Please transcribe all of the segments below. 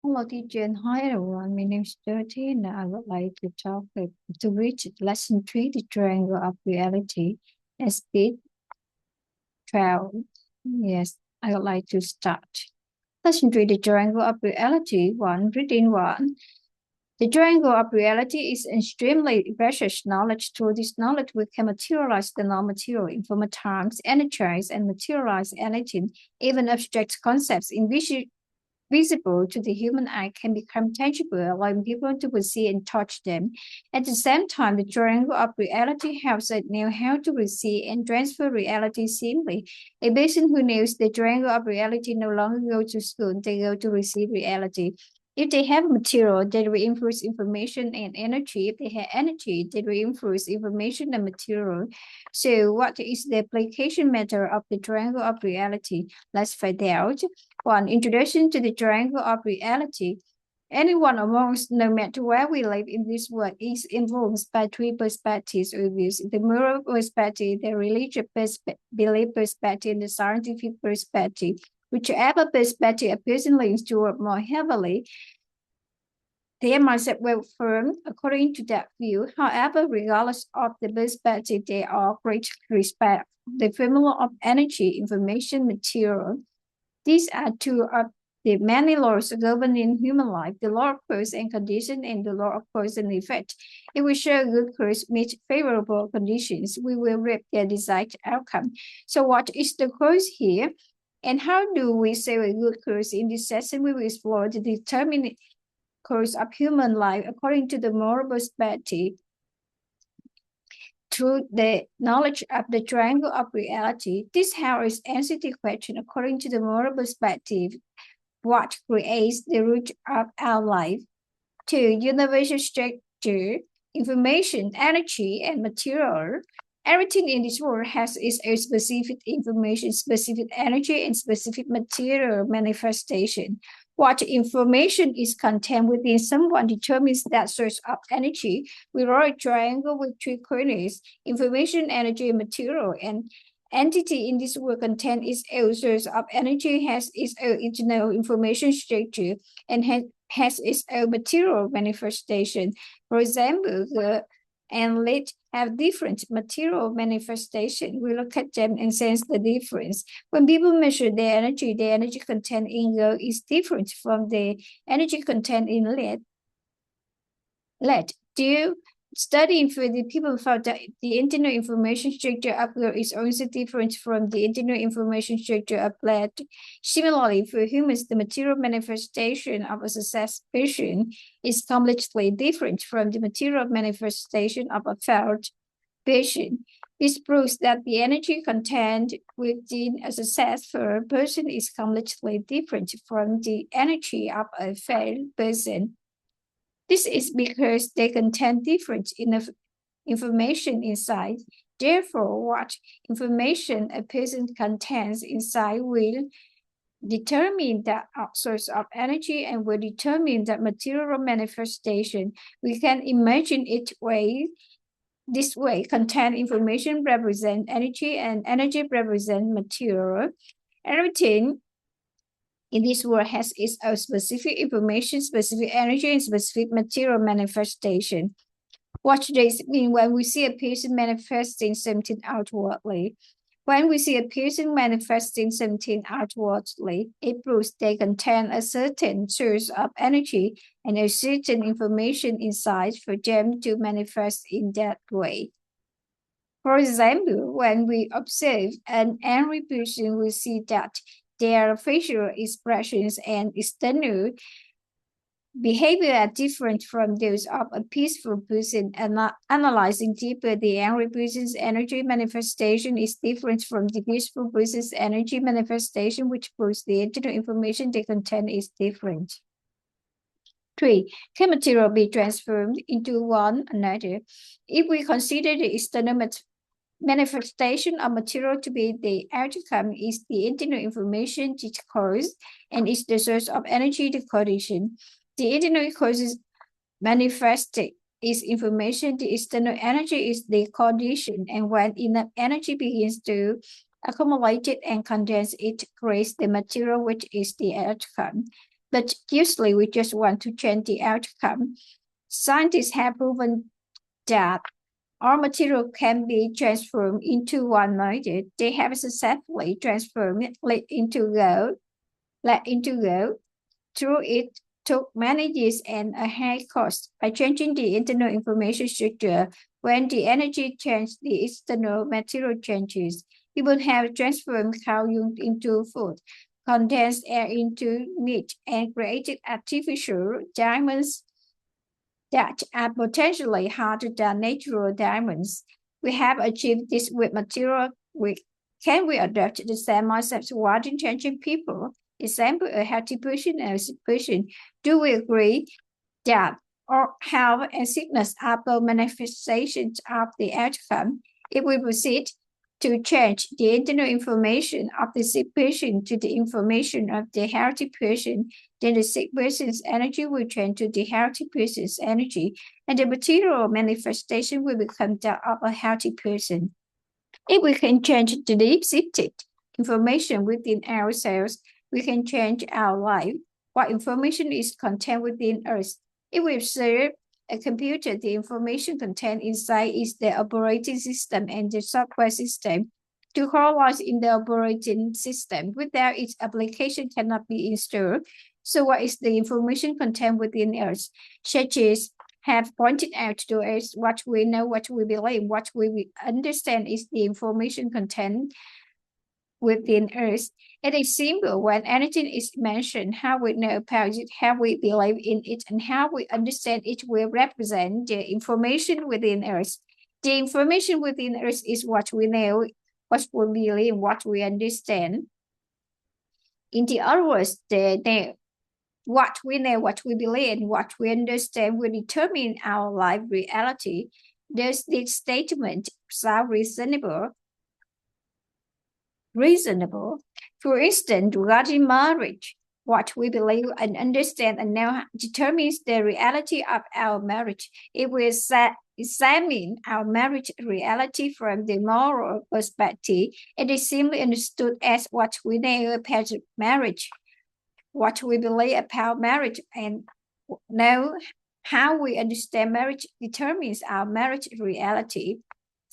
Hello, teacher, and hi everyone. My name is Dorothy, and I would like to talk to reach lesson 3, the triangle of reality, as speed 12. Yes, I would like to start. Lesson 3, the triangle of reality, 1, reading 1. The triangle of reality is extremely precious knowledge. Through this knowledge, we can materialize the non-material, inform times, energize, and materialize anything, even abstract concepts in visible to the human eye can become tangible, allowing people to see and touch them. At the same time, the triangle of reality helps us know how to receive and transfer reality simply. A person who knows the triangle of reality no longer goes to school, they go to receive reality. If they have material, they reinforce information and energy. If they have energy, they reinforce information and material. So, what is the application matter of the triangle of reality? Let's find out. 1. Introduction to the triangle of reality. Anyone among us, no matter where we live in this world, is influenced by three perspectives or views: the moral perspective, the religious belief perspective, and the scientific perspective. Whichever perspective a person leans toward more heavily, their mindset will firm according to that view. However, regardless of the perspective, they are great respect. The formula of energy, information, material. These are two of the many laws governing human life: the law of cause and condition and the law of cause and effect. If we show good cause meet favorable conditions, we will reap their desired outcome. So what is the cause here? And how do we say a good cause? In this session, we will explore the determinate course of human life according to the moral perspective. Through the knowledge of the triangle of reality, this helps answer the question according to the moral perspective: what creates the root of our life? 2. Universal structure, information, energy, and material. Everything in this world has its own specific information, specific energy, and specific material manifestation. What information is contained within someone determines that source of energy. We draw a triangle with three corners: information, energy, and material. And entity in this world contains its own source of energy, has its own internal information structure, and has its own material manifestation. For example, the and lead have different material manifestation. We look at them and sense the difference. When people measure the energy content in gold is different from the energy content in lead. Due studying for the people found that the internal information structure of gold is also different from the internal information structure of lead. Similarly, for humans, the material manifestation of a success person is completely different from the material manifestation of a failed person. This proves that the energy content within a successful person is completely different from the energy of a failed person. This is because they contain different information inside. Therefore, what information a person contains inside will determine the source of energy and will determine the material manifestation. We can imagine it this way: content information represent energy and energy represent material. Everything in this world has its own specific information, specific energy, and specific material manifestation. What does this mean when we see a person manifesting something outwardly? When we see a person manifesting something outwardly, it proves they contain a certain source of energy and a certain information inside for them to manifest in that way. For example, when we observe an angry person, we see that their facial expressions and external behavior are different from those of a peaceful person. Analyzing deeper, the angry person's energy manifestation is different from the peaceful person's energy manifestation, which proves the internal information they contain is different. 3. Can material be transformed into one another? If we consider the external manifestation of material to be the outcome, is the internal information the cause, and is the source of energy the condition. The internal causes manifested is information, the external energy is the condition, and when enough energy begins to accumulate it and condense, it creates the material which is the outcome. but usually we just want to change the outcome. Scientists have proven that all material can be transformed into one mode. They have successfully transformed lead into gold. Through it took many years and a high cost. By changing the internal information structure, when the energy changes, the external material changes. People have transformed cow dung into food, condensed air into meat, and created artificial diamonds that are potentially harder than natural diamonds. We have achieved this with material. Can we adopt the same concepts while changing people? Example, a healthy person and a sick person. Do we agree that all health and sickness are both manifestations of the outcome? If we proceed to change the internal information of the sick person to the information of the healthy person, then the sick person's energy will change to the healthy person's energy, and the material manifestation will become that of a healthy person. If we can change the deep-seated information within ourselves, we can change our life. What information is contained within us? If we observe a computer, the information contained inside is the operating system and the software system. To call in the operating system without its application cannot be installed. So what is the information contained within us? Such as have pointed out to us what we know, what we believe, what we understand is the information contained within us. It is simple when anything is mentioned, how we know about it, how we believe in it, and how we understand it will represent the information within us. The information within us is what we know, what we believe, what we understand. In the other words, what we know, what we believe, and what we understand will determine our life reality. Does this statement sound reasonable? For instance, regarding marriage, what we believe and understand and know determines the reality of our marriage. If we examine our marriage reality from the moral perspective, it is simply understood as what we know about marriage, what we believe about marriage, and know how we understand marriage determines our marriage reality.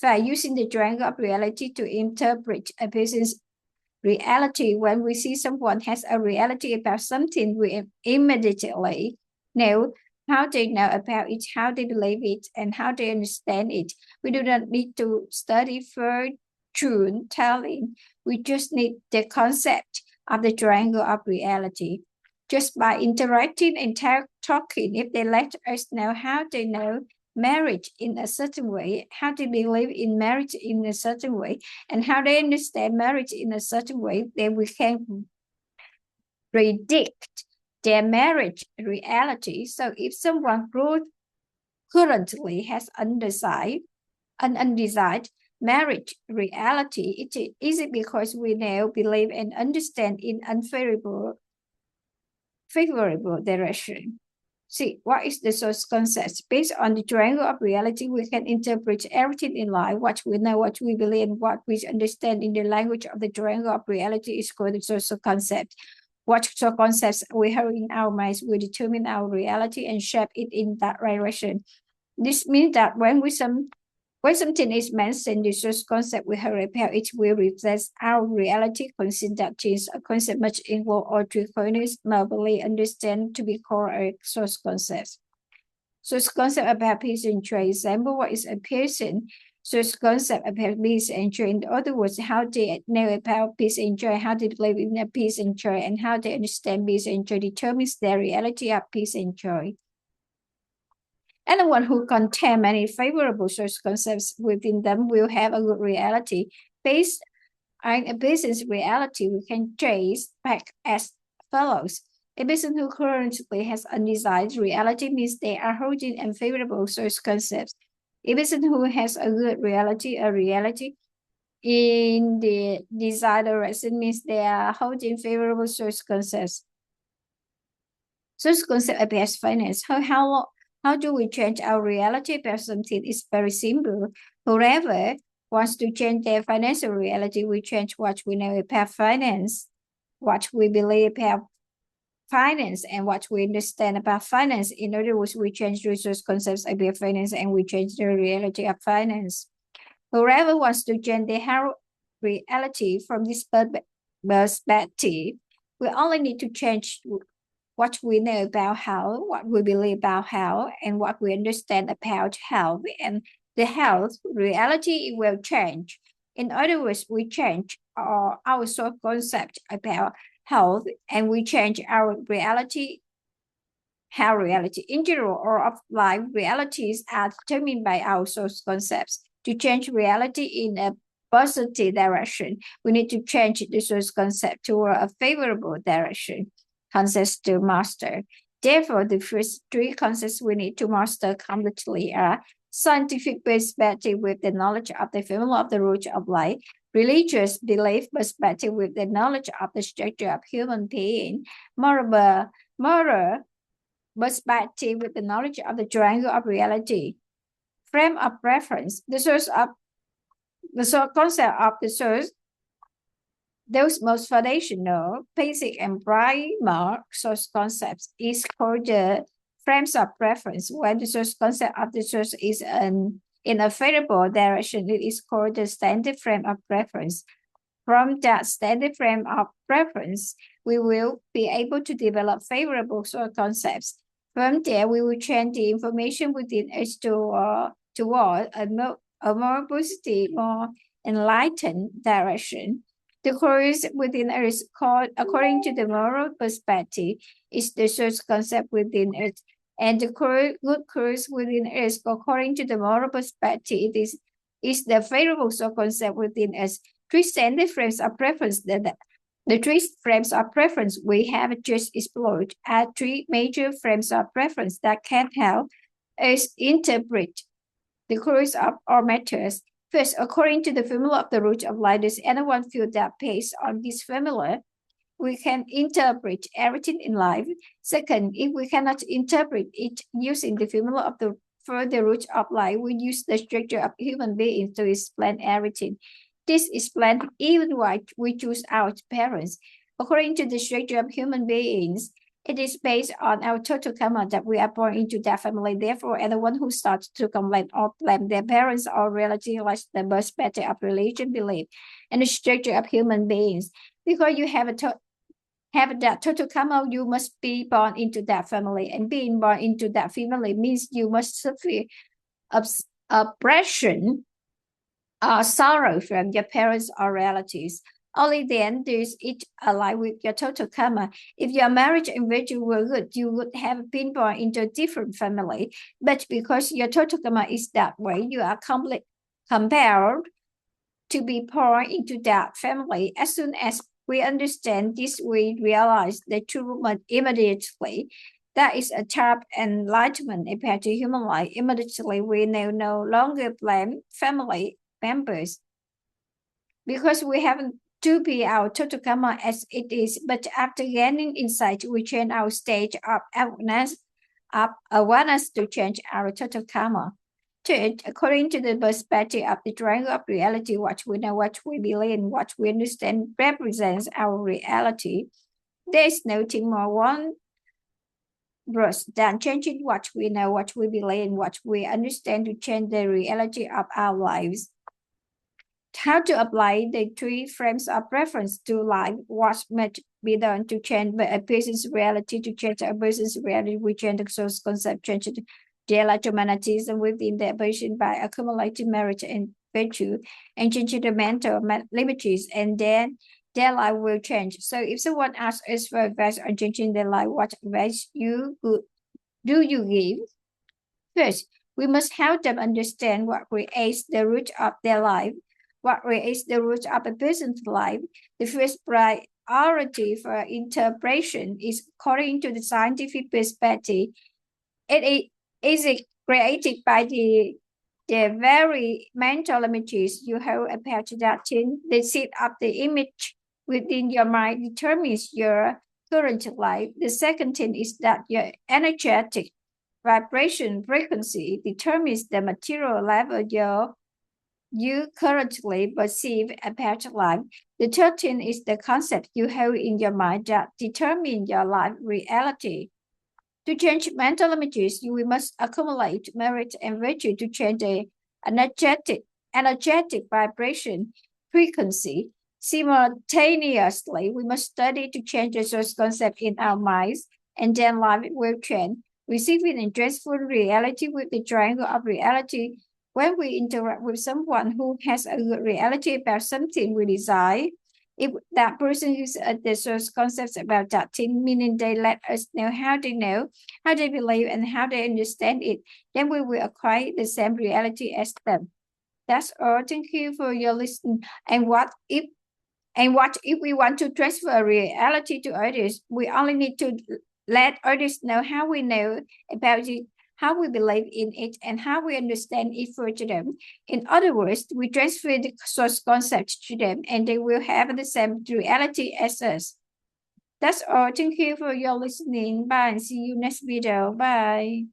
By using the triangle of reality to interpret a person's reality, when we see someone has a reality about something, we immediately know how they know about it, how they believe it, and how they understand it. We do not need to study fortune telling. We just need the concept of the triangle of reality. Just by interacting and talking, if they let us know how they know marriage in a certain way, how they believe in marriage in a certain way, and how they understand marriage in a certain way, then we can predict their marriage reality. So if someone currently has an undesired marriage reality, is it because we now believe and understand in unfavorable direction? See, what is the source concept? Based on the triangle of reality, we can interpret everything in life. What we know, what we believe, and what we understand in the language of the triangle of reality is called the social concept. What social concepts we have in our minds will determine our reality and shape it in that direction. This means that when something is mentioned, the source concept we have about it will reflect our reality. Consider that change a concept much involve or three components normally understand to be called a source concept. Source concept about peace and joy. Example, what is a person? Source concept about peace and joy. In other words, how they know about peace and joy, how they believe in peace and joy, and how they understand peace and joy determines their reality of peace and joy. Anyone who contains many favorable source concepts within them will have a good reality. Based on a person's reality, we can trace back as follows. A person who currently has undesired reality means they are holding unfavorable source concepts. A person who has a good reality, a reality in the desired direction means they are holding favorable source concepts. Source concept about finance. How do we change our reality about something? It's very simple. Whoever wants to change their financial reality, we change what we know about finance, what we believe about finance and what we understand about finance. In other words, we change resource concepts about finance and we change the reality of finance. Whoever wants to change their reality from this perspective, we only need to change what we know about health, what we believe about health, and what we understand about health. And the health reality will change. In other words, we change our social concept about health and we change our reality. How reality in general or of life realities are determined by our social concepts. To change reality in a positive direction, we need to change the social concept toward a favorable direction. Concepts to master. Therefore, the first three concepts we need to master completely are scientific perspective with the knowledge of the formula of the root of life, religious belief perspective with the knowledge of the structure of human being, moral perspective with the knowledge of the triangle of reality. Frame of reference. The source concept of the source, those most foundational, basic, and primal source concepts is called the frames of reference. When the source concept of the source is in a favorable direction, it is called the standard frame of reference. From that standard frame of reference, we will be able to develop favorable source concepts. From there, we will change the information within us toward a more positive, more enlightened direction. The course within us, according to the moral perspective, is the source concept within us. And the good course within us, according to the moral perspective, is the favorable source concept within us. Three standard frames of preference. The three frames of preference we have just explored are three major frames of preference that can help us interpret the course of our matters. First, according to the formula of the root of life, does anyone feel that based on this formula, we can interpret everything in life? Second, if we cannot interpret it using the formula of the root of life, we use the structure of human beings to explain everything. This explains even why we choose our parents. According to the structure of human beings, it is based on our total karma that we are born into that family. Therefore, anyone who starts to complain or blame their parents or relatives lacks the perspective of religion, belief, and the structure of human beings. Because you have that total karma, you must be born into that family, and being born into that family means you must suffer oppression or sorrow from your parents or relatives. Only then does it align with your total karma. If your marriage and virtue were good, you would have been born into a different family. But because your total karma is that way, you are compelled to be born into that family. As soon as we understand this, we realize the truth immediately. That is a sharp enlightenment about the human life. Immediately, we no longer blame family members because we haven't to be our total karma as it is, but after gaining insight, we change our stage of awareness to change our total karma. Third, according to the perspective of the triangle of reality, what we know, what we believe, and what we understand represents our reality. There is nothing more wondrous than changing what we know, what we believe, and what we understand to change the reality of our lives. How to apply the three frames of reference to life? What must be done to change a person's reality? To change a person's reality, we change the source concept, change the electromagnetism within the person by accumulating merit and virtue, and change the mental limits, and then their life will change. So if someone asks us for advice on changing their life, what advice do you give? First, we must help them understand what creates the root of their life. What creates the root of a person's life? The first priority for interpretation is according to the scientific perspective. It is created by the very mental images you have about that thing. The seed of the image within your mind determines your current life. The second thing is that your energetic vibration frequency determines the material level you currently perceive about life. The third thing is the concept you have in your mind that determine your life reality. To change mental images, you must accumulate merit and virtue to change the energetic vibration frequency. Simultaneously, we must study to change the source concept in our minds, and then life will change. Receiving and transferring reality with the triangle of reality. When we interact with someone who has a good reality about something we desire, if that person uses the source concepts about that thing, meaning they let us know, how they believe, and how they understand it, then we will acquire the same reality as them. That's all. Thank you for your listening. And what if we want to transfer reality to others? We only need to let others know how we know about it, how we believe in it, and how we understand it for them. In other words, we transfer the source concept to them, and they will have the same reality as us. That's all. Thank you for your listening. Bye, and see you next video. Bye.